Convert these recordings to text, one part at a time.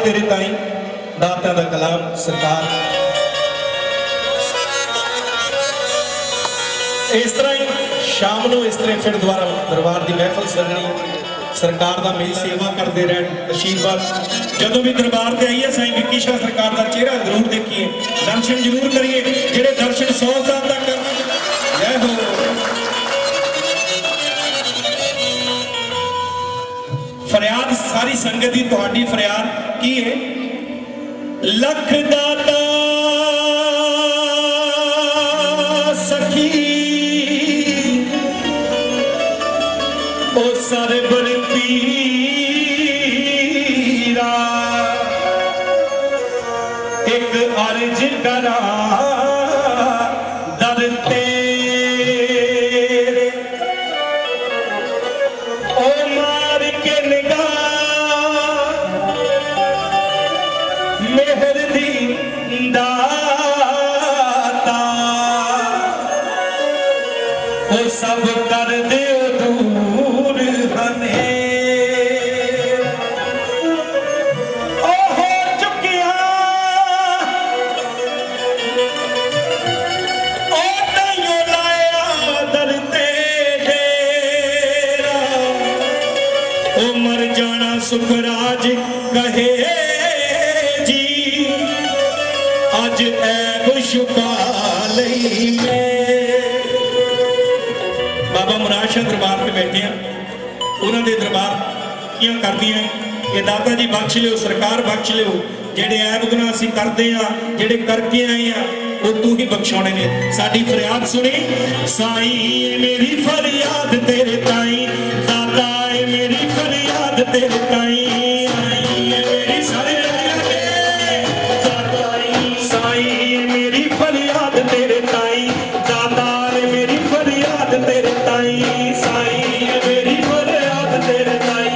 तेरे ताई दाता दा कलाम सरकार। इस तरह ही शाम को इस तरह फिर दोबारा दरबार की महफिल सजनी, सरकार का मेरी सेवा करते रहन, आशीर्वाद जदों भी दरबार से आइए साईं विक्की शाह सरकार का चेहरा जरूर देखिए, दर्शन जरूर करिए, जेडे दर्शन 100 साल तक जय हो। फरियाद सारी संगत की तुहाडी फरियाद की है, लख दाता सखी ओ सारे बड़े पीरा, एक अर्ज करा दर तेरे, ओ मार के निगाह मेहर दी दाता, ओ सब कर दे दूर हने, ओ हो चुकिया ओ तैयो लाया दर तेरा, ओ मर जाना सुखराज कहे जी, अज ऐब छुपा लई मैं। बाबा मुराद शाह दरबार पे बैठे हैं, उन्होंने दरबार कियां कर दिया कि दाता जी बख्श लियो, सरकार बख्श लियो, जेडे ऐब गुनाह असीं करते हैं, जेडे करके आए हैं वो तू ही बख्शाने ने। साडी फरियाद सुनी, साईं मेरी फरियाद तेरे ताई, दाता मेरी फरियाद तेरे ताई, मेरी फरियाद दाता, साईं मेरी फरियाद तेरे ताई, दाता मेरी फरियाद तेरे ताई, साईं मेरी फरियाद तेरे ताई,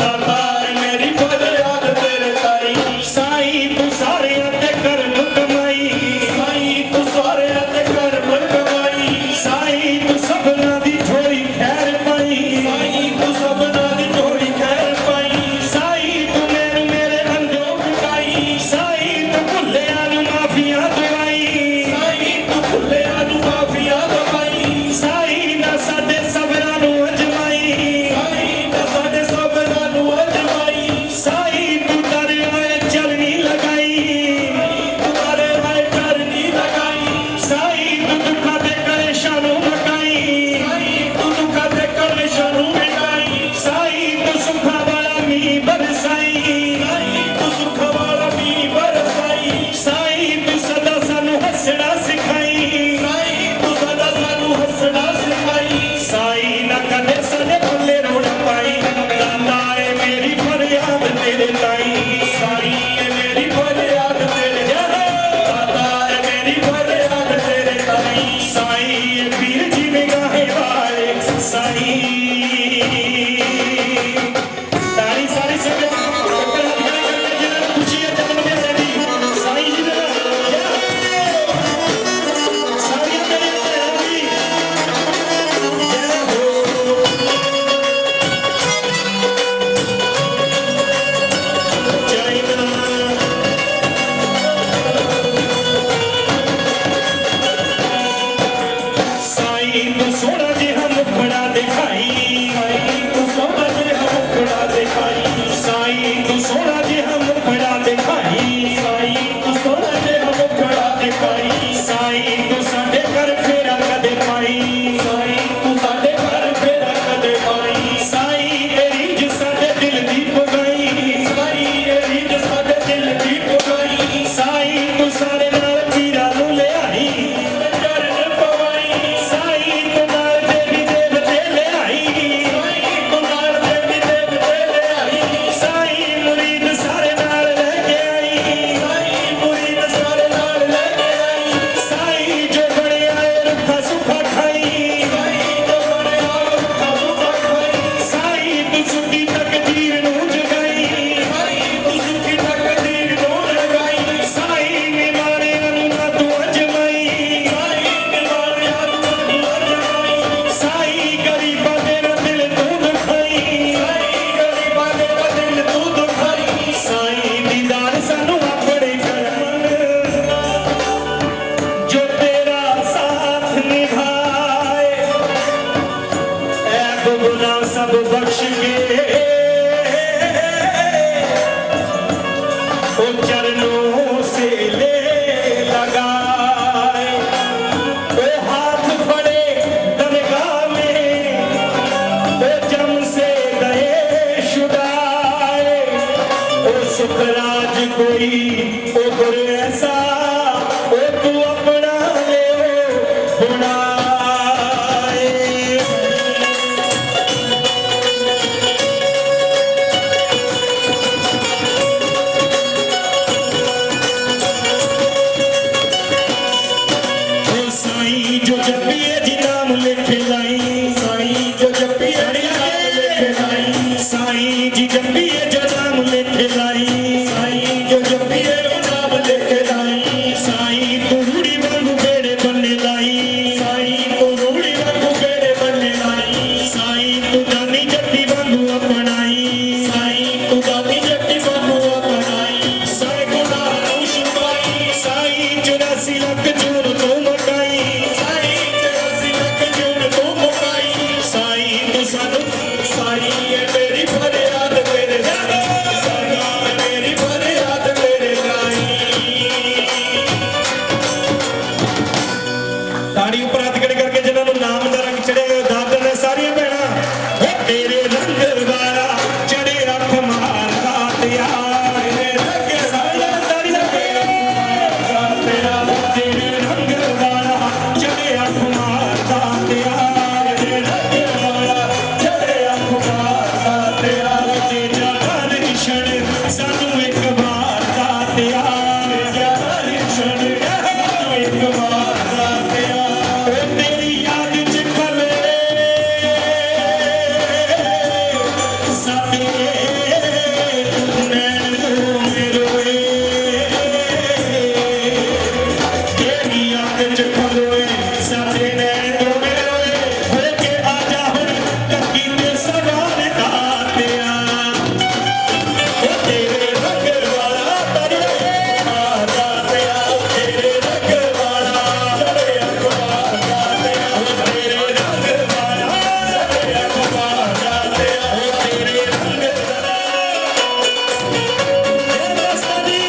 दाता मेरी फरियाद तेरे ताई, साईं तू सारे ते कर्म कमाई, साईं तू सारे ते कर्म कमाई, साईं तू सबना दी झोली खैर पाई, साईं तू सबना दी झोली खैर पाई, ओ चरणों से ले लगाए, ओ हाथ फड़े दरगाह में, ओ जम से गए शुदाए, ओ सुखराज कोई ओ गुर ऐसा, ओ तू अपना ले बुनाए। ओ साईं जो जपिए जी नाम लिख लाई, साईं जो जपिए जी नाम लिख लाई, साईं जी जपिए जो नाम लिख लाई, साईं जो जपिए जो नाम लिख लाई, साईं तू रूड़ी वांगू बेड़े बन्ने लाई, साईं तू रूड़ी वांगू बेड़े बन्ने लाई, साईं तू दानी जप्पी वांगू अपनाई, साईं तू दानी जप्पी वांगू अपनाई, साईं गुना तू छुपाई, साईं 84 लाख जोर तू मकाई, साईं 84 लाख जोर तू मकाई, साईं तू सानू, साईं ये मेरी फरियाद तेरे गाई, साईं ये मेरी फरियाद तेरे गाई। ताड़ी उपर हथ खड़े करके जिन्होंने नाम दा रंग चढ़े दादर ने सारियां भैणां, ओ तेरे रंग वाला चढ़े अख मार दातिया, तेरे रंग वाला ताड़ी लगे तेरा, तेरे रंग वाला चढ़े अख मार दातिया, तेरे रंग वाला चढ़े अख मार दातिया, तेरा दर्शन सानू एक बार दातिया, तेरा दर्शन सानू एक बार दातिया, ओ तेरी याद च खले साडे नैन मेरोए, तेरी याद च खलोए साडे नैन मेरोए, हो के आजा हुण टक्की ते सवार दातिया, ओ तेरे रंग वाला तरे मार दातिया, तेरे रंग वाला चढ़े अखबार दातिया, ओ तेरे रंग वाला चढ़े अखबार दातिया, ओ तेरे रंग वाला हे रास्ता दी।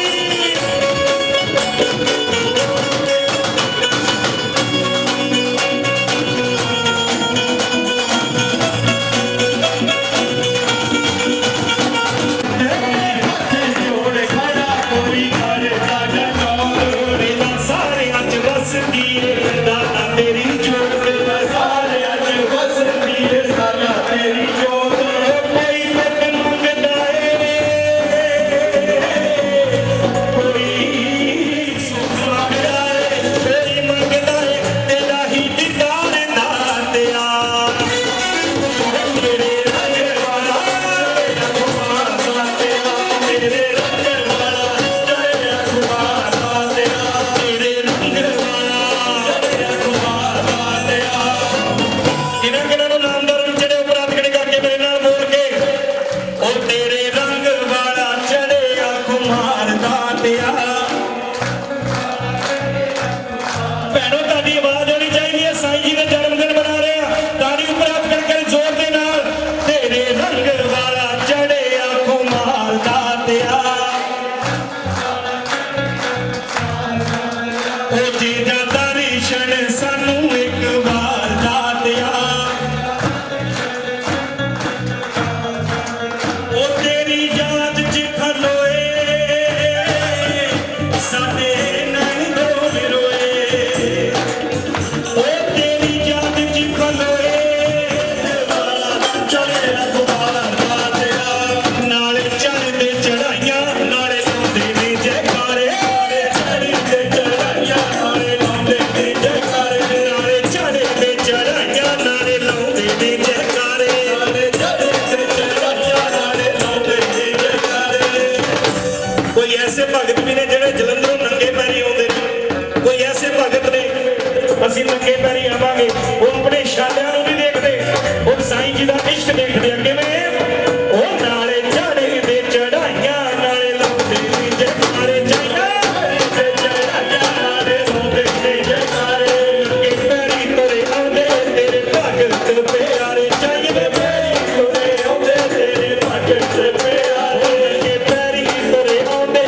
जोड़ खड़ा कोई घर दादा चौरे दा सारे अज वसदी है दादा तेरी जोत, सारे अज वसदी है दादा तेरी जोत, कोई मत मंगदा है, कोई सुख मंगदा है, कोई मंगदा है तेरा ही दीदार दातिया, तेरे रंग वाला चढ़े अखबार दातिया, तेरे रंग वाला चढ़े अखबार दातिया, तेरे रंग वाला चढ़े अखबार दातिया। किन्हां किन्हां नूं नाम दा रंग चढ़े उपर हथ खड़े करके मेरे नाल बोल के, ओ तेरे रंग वाला चढ़े अखबार दातिया। भैणों ਤੁਹਾਡੀ आवाज होनी चाहिए, साईं जी का जन्मदिन मना रहे हैं, ताड़ी उपर हथ करके जोर दे नाल, तेरे रंग वाला चढ़े अखबार दातिया, ओ जीजा दर्शन सानू एक बार दातिया, ओ तेरी याद च खलोए साडे नैन डोल रोए, ओ तेरी याद च खलोए वाला चढ़े अखबार दातिया, नाले चढ़दे चढ़ाइयां नाले लाउंदे ने जयकारे, नाले चढ़दे चढ़ाइयां नाले लाउंदे ने जयकारे, नाले चढ़दे चढ़ाइयां नाले लाउंदे ने जयकारे, नाले चढ़दे चढ़ाइयां नाले लाउंदे ने जयकारे। कोई ऐसे भगत भी ने ਜਿਹੜੇ ਜਲੰਧਰੋਂ ਨੰਗੇ ਪੈਰੀ ਆਉਂਦੇ ਨੇ, ਕੋਈ ਐਸੇ ਭਗਤ ਨੇ ਅਸੀਂ ਨੰਗੇ ਪੈਰੀ ਆਵਾਂਗੇ, ਉਹ ਆਪਣੇ ਸ਼ਾਲਿਆਂ ਨੂੰ ਨਹੀਂ ਦੇਖਦੇ, ਉਹ ਸਾਈਂ ਜੀ ਦਾ ਇਸ਼ਕ ਦੇਖਦੇ ਆ ਕਿਵੇਂ, ਉਹ ਨਾਲੇ ਚੜ੍ਹੇ ਦੇ ਚੜਾਈਆਂ ਨਾਲੇ ਲਾਉਂਦੇ ਨੇ ਜੈਕਾਰੇ, ਚੜ੍ਹੇ ਦੇ ਚੜਾਈਆਂ ਨਾਲੇ ਲਾਉਂਦੇ ਨੇ ਜੈਕਾਰੇ, ਨੰਗੇ ਪੈਰੀ ਤੁਰੇ ਆਉਂਦੇ ਤੇਰੇ ਭਗਤ ਪਿਆਰੇ, ਚਾਹੀਦੇ ਪੈਰੀ ਤੁਰੇ ਆਉਂਦੇ ਤੇਰੇ ਭਗਤ ਪਿਆਰੇ, ਨੰਗੇ ਪੈਰੀ ਤੁਰੇ ਆਉਂਦੇ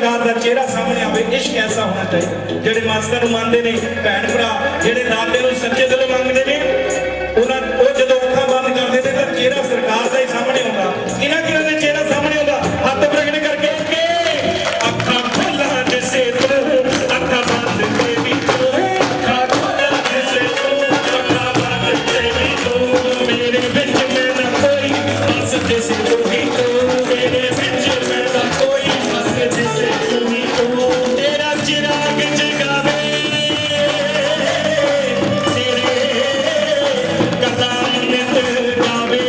सरकार का चेहरा सामने आवे। इश्क ऐसा होना चाहिए जेडे मास्टर नूं मनदे ने, भैन भरा जेडे दाते नूं सच्चे दिलों मंगदे ने, उन्हां ओ जदों अखां बंद करदे ने तां चेहरा सरकार दा ही सामने आउंदा। किहਨਾਂ दे चेहरा सामने आउंदा? हत्थ प्रगट करके अखां खोलां दिसे तूं, अखां बंद तेरी तूं, अखां खोलां दिसे तूं, अखां बंद तेरी तूं, मेरे विच मैं ना कोई बस दिसे तू ही तू, मेरे विच मैं ना कोई बस दिसे तू ही तू, तेरा चिराग जगावे तेरे कदम नित गावे,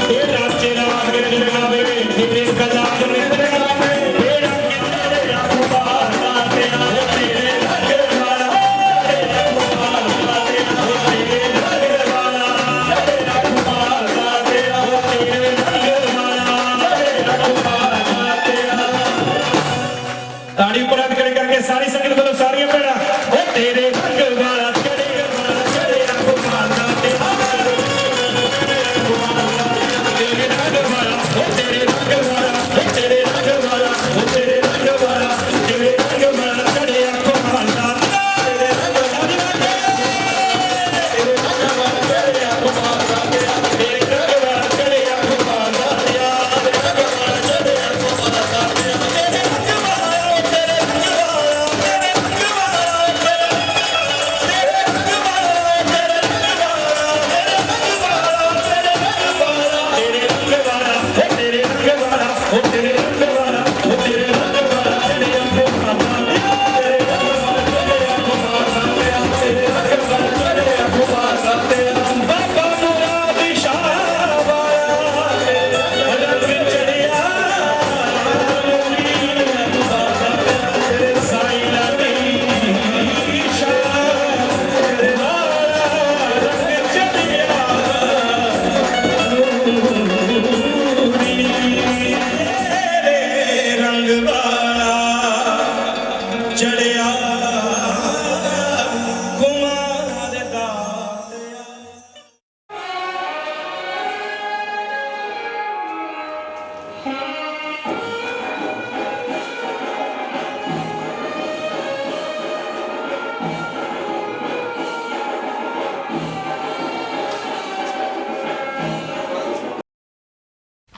तेरा चिराग जगावे तेरे कदम नित गावे, तेरा किन्ने रखवाला तेरा हो तेरे रखवाला, तेरा रखवाला तेरा हो तेरे रखवाला, तेरा रखवाला तेरा हो तेरे रखवाला, तेरा रखवाला तेरा। ताड़ी पर हाथ खड़े करके सारी संगत बोलो, सारियां भैणां, ओ तेरे रखवाला तेरे रखवाला तेरे रखवाला तेरा तेरे रखवाला, ओ तेरे रखवाला, ओ तेरे रखवाला, ओ तेरे रखवाला, तेरे रखवाला तेरे रखवाला, तेरे रखवाला तेरे रखवाला तेरे रखवाला, तेरे रखवाला तेरे रखवाला, तेरे रखवाला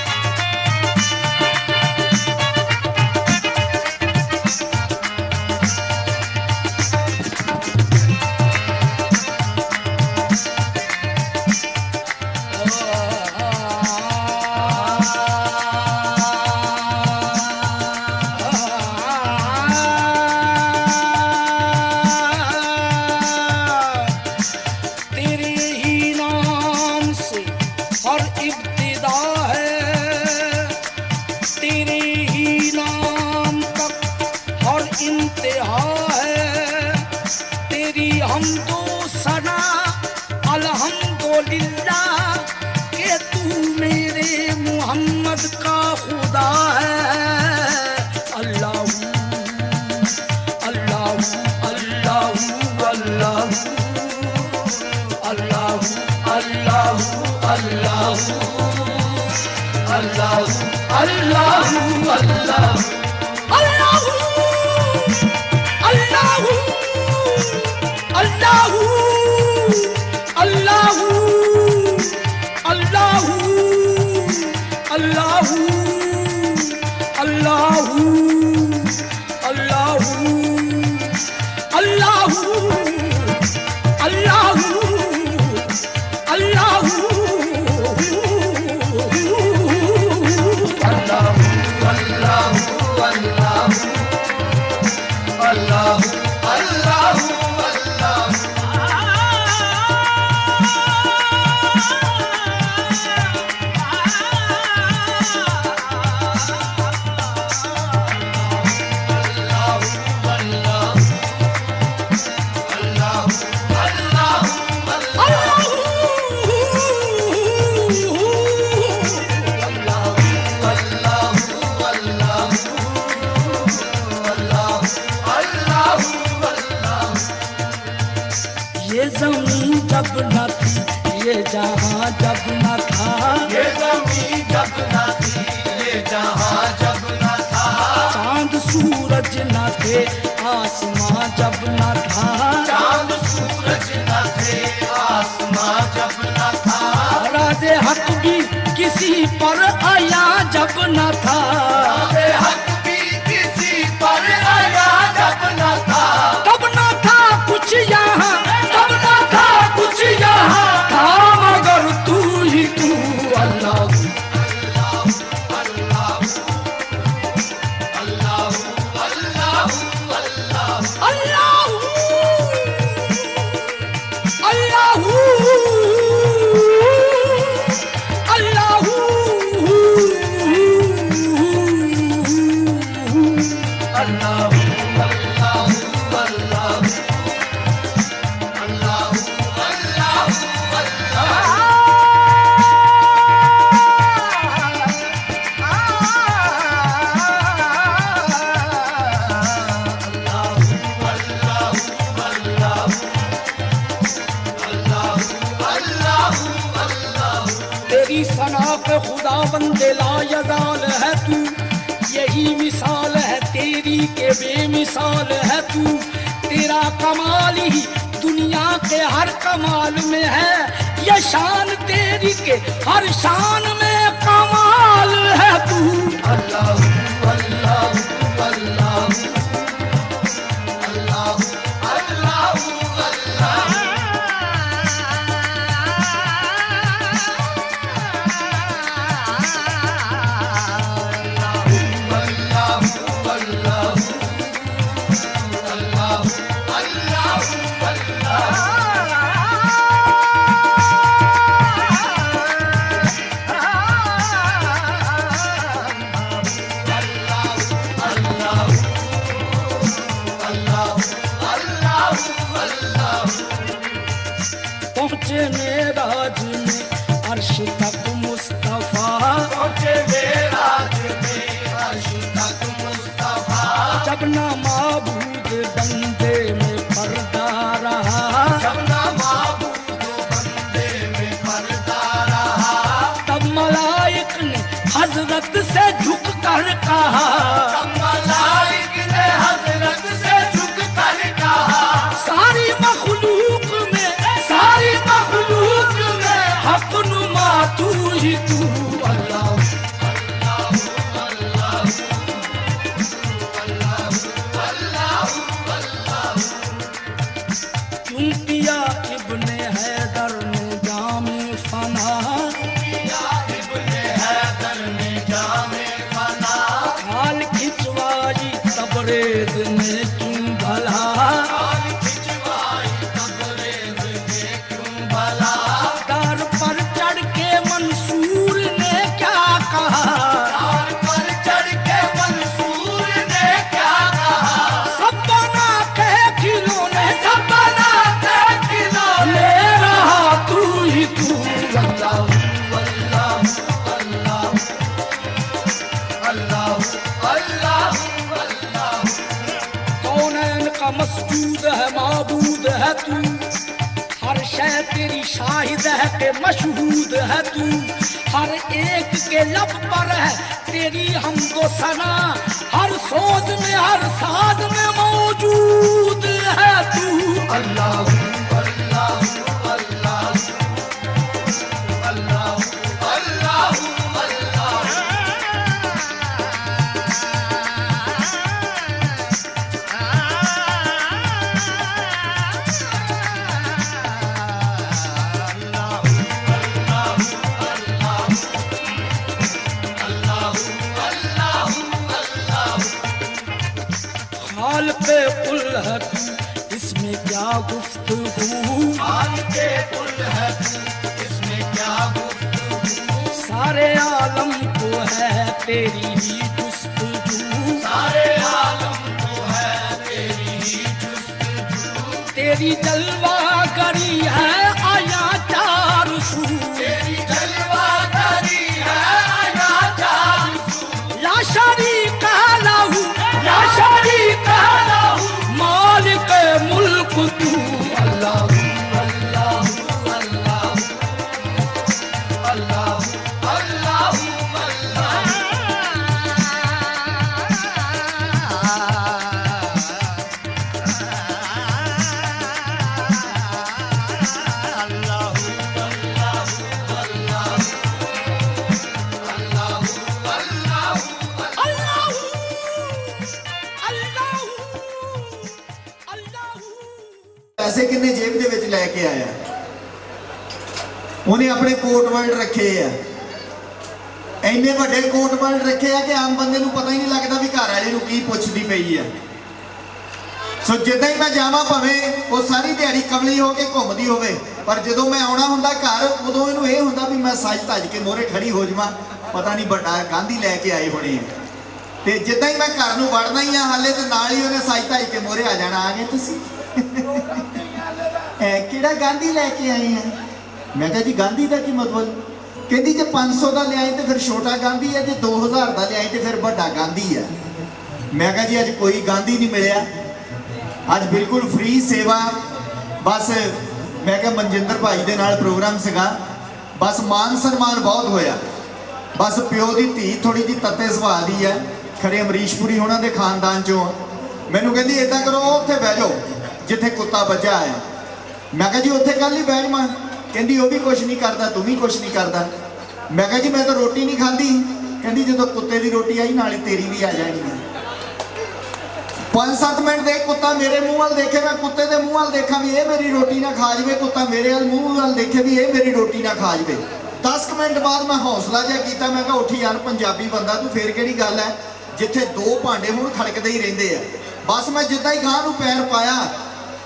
तेरे रखवाला, तेरे जमीन जब न थी, ये जहां जब न था, ये जमीन जब न थी, ये जहां जब न था, चांद सूरज न थे, आसमां जब न था, चांद सूरज न थे, आसमां जब न था, राज़े हक भी किसी पर आया जब न था, राज़े हक भी किसी पर आया जब न था, तब न था कुछ यहाँ, तब न था कुछ यहाँ, था मगर तू ही तू अल्लाह। तेरी सना पे खुदा बंदे लायजाल है तू, यही मिसाल है तेरी के बेमिसाल है तू, तेरा कमाल ही दुनिया के हर कमाल में है, ये शान तेरी के हर शान में कमाल है तू। अल्लाह अल्लाह अल्लाह अल्लाह अल्लाह पहुँचे मेराज में अर्श तक मुस्तफा, पहुँचे मेराज में अर्श तक मुस्तफा, जब ना माबूद बंदे में पर्दा रहा, जब ना माबूद बंदे में पर्दा रहा, तब मलाइक ने हजरत से झुक कर कहा, तब मलाइक ने हजरत से झुक कर कहा, सारी मखलूक में, सारी मखलूक में हक नुमा तू ही तू अल्लाह। क्यों पिया इब्ने हैदर ने जामे फना, इब्ने हैदर ने जामे फना, हाल खिंचवाई तबरेज ने क्यों भला, हाल खिंचवाई तबरेज ने क्यों भला, दर पर चढ़ के मंसूर ने क्या कहा, तार पर चढ़ के मंसूर ने क्या कहा, सब बना के खिलौने, सब बना के खिलौने, ले रहा तू ही तू अल्लाह। अल्लाह अल्लाह अल्लाह अल्लाह, कौनैन का मस्जूद है माबूद है तू, हर शय तेरी शाहिद है के मशहूद है तू, हर एक के लब पर है तेरी हमदो सना, हर सोच में हर साज में मौजूद है तू अल्लाह अल्लाह अल्लाह अल्लाह अल्लाह अल्लाह, हाल पे कुल है तू, इसमें क्या गुफ्तगू, हाल के कुल है तू, इसमें क्या गुफ्तगू, सारे आलम को है तेरी ही गुफ्तगू, सारे आलम को है तेरी ही जुस्तजू, तेरी जलवागरी है आया चार सू, तेरी जलवागरी है आया चार ला शरीक लहू, ला शरीक लहू, मालिक मुल्क तू अल्लाह ਪੈਸੇ ਕਿੰਨੇ ਜੇਬ ਦੇ ਵਿੱਚ ਲੈ ਕੇ ਆਇਆ। ਉਹਨੇ ਆਪਣੇ ਕੋਟ ਵਰਲਡ ਰੱਖੇ ਆ, ਇੰਨੇ ਵੱਡੇ ਕੋਟ ਵਰਲਡ ਰੱਖੇ ਆ ਕਿ ਆਮ ਬੰਦੇ ਨੂੰ ਪਤਾ ਹੀ ਨਹੀਂ ਲੱਗਦਾ ਵੀ ਘਰ ਵਾਲੇ ਨੂੰ ਕੀ ਪੁੱਛਦੀ ਪਈ ਆ। ਸੋ ਜਿੱਦਾਂ ਹੀ ਮੈਂ ਜਾਵਾਂ ਭਾਵੇਂ ਉਹ ਸਾਰੀ ਦਿਹਾੜੀ ਕਮਲੀ ਹੋ ਕੇ ਘੁੰਮਦੀ ਹੋਵੇ, ਪਰ ਜਦੋਂ ਮੈਂ ਆਉਣਾ ਹੁੰਦਾ ਘਰ ਉਦੋਂ ਇਹਨੂੰ ਇਹ ਹੁੰਦਾ ਵੀ ਮੈਂ ਸੱਜ ਧੱਜ ਕੇ ਮੋਹਰੇ ਖੜੀ ਹੋ ਜਾਵਾਂ, ਪਤਾ ਨਹੀਂ ਵੱਡਾ ਗਾਂਧੀ ਲੈ ਕੇ ਆਏ ਹੋਣੇ ਆ। ਤੇ ਜਿੱਦਾਂ ਹੀ ਮੈਂ ਘਰ ਨੂੰ ਵੜਨਾ ਹੀ ਆ ਹਾਲੇ ਤੇ ਨਾਲ ਹੀ ਉਹਨੇ ਸੱਜ ਧੱਜ ਕੇ ਮੋਹਰੇ ਆ ਜਾਣਾ, ਆ ਗਏ ਤੁਸੀਂ ਕਿਹੜਾ ਗਾਂਧੀ ਲੈ ਕੇ ਆਏ ਆ। ਮੈਂ ਕਿਹਾ ਜੀ ਗਾਂਧੀ ਦਾ ਕੀ ਮਤਲਬ। ਕਹਿੰਦੀ ਜੇ 500 ਦਾ ਲਿਆਏ ਤੇ ਫਿਰ ਛੋਟਾ ਗਾਂਧੀ ਹੈ, ਜੇ 2000 ਦਾ ਲਿਆਏ ਤੇ ਫਿਰ ਵੱਡਾ ਗਾਂਧੀ ਹੈ। ਮੈਂ ਕਿਹਾ ਜੀ ਅੱਜ ਕੋਈ ਗਾਂਧੀ ਨਹੀਂ ਮਿਲਿਆ, ਅੱਜ ਬਿਲਕੁਲ ਫ੍ਰੀ ਸੇਵਾ। ਬਸ ਮੈਂ ਕਿਹਾ ਮਨਜਿੰਦਰ ਭਾਈ ਦੇ ਨਾਲ ਪ੍ਰੋਗਰਾਮ ਸੀਗਾ, ਬਸ ਮਾਨ ਸਨਮਾਨ ਬਹੁਤ ਹੋਇਆ। ਬਸ ਪਿਓ ਦੀ ਧੀ ਥੋੜੀ ਜਿਹੀ ਤੱਤੇ ਸੁਭਾਅ ਦੀ ਹੈ, ਖਰੇ ਅਮਰੀਸ਼ਪੁਰੀ ਉਹਨਾਂ ਦੇ ਖਾਨਦਾਨ ਚੋਂ। ਮੈਨੂੰ ਕਹਿੰਦੀ ਏਦਾਂ ਕਰੋ ਉੱਥੇ ਬਹਿ ਜਾਓ ਜਿੱਥੇ ਕੁੱਤਾ ਵੱਜਾ ਆਇਆ। ਮੈਂ ਕਿਹਾ ਜੀ ਉੱਥੇ ਕੱਲ ਹੀ ਬੈਠ ਮਾਂ। ਕਹਿੰਦੀ ਉਹ ਵੀ ਕੁਛ ਨਹੀਂ ਕਰਦਾ, ਤੂੰ ਵੀ ਕੁਛ ਨਹੀਂ ਕਰਦਾ। ਮੈਂ ਕਿਹਾ ਜੀ ਮੈਂ ਤਾਂ ਰੋਟੀ ਨਹੀਂ ਖਾਂਦੀ। ਕਹਿੰਦੀ ਜਦੋਂ ਕੁੱਤੇ ਦੀ ਰੋਟੀ ਆਈ ਨਾਲ ਹੀ ਤੇਰੀ ਵੀ ਆ ਜਾਣੀ ਹੈ। 5-7 ਮਿੰਟ ਦੇ ਕੁੱਤਾ ਮੇਰੇ ਮੂੰਹ ਵੱਲ ਦੇਖੇ, ਮੈਂ ਕੁੱਤੇ ਦੇ ਮੂੰਹ ਵੱਲ ਦੇਖਾਂ ਵੀ ਇਹ ਮੇਰੀ ਰੋਟੀ ਨਾ ਖਾ ਜਾਵੇ, ਕੁੱਤਾ ਮੇਰੇ ਵੱਲ ਮੂੰਹ ਵੱਲ ਦੇਖੇ ਵੀ ਇਹ ਮੇਰੀ ਰੋਟੀ ਨਾ ਖਾ ਜਾਵੇ। 10 ਮਿੰਟ ਬਾਅਦ ਮੈਂ ਹੌਸਲਾ ਜਿਹਾ ਕੀਤਾ, ਮੈਂ ਕਿਹਾ ਉੱਠ ਯਾਰ ਪੰਜਾਬੀ ਬੰਦਾ ਤੂੰ, ਫੇਰ ਕਿਹੜੀ ਗੱਲ ਹੈ, ਜਿੱਥੇ ਦੋ ਭਾਂਡੇ ਹੁਣ ਖੜਕਦੇ ਹੀ ਰਹਿੰਦੇ ਆ। ਬਸ ਮੈਂ ਜਿੱਦਾਂ ਹੀ ਗਾਂ ਨੂੰ ਪੈਰ ਪਾਇਆ,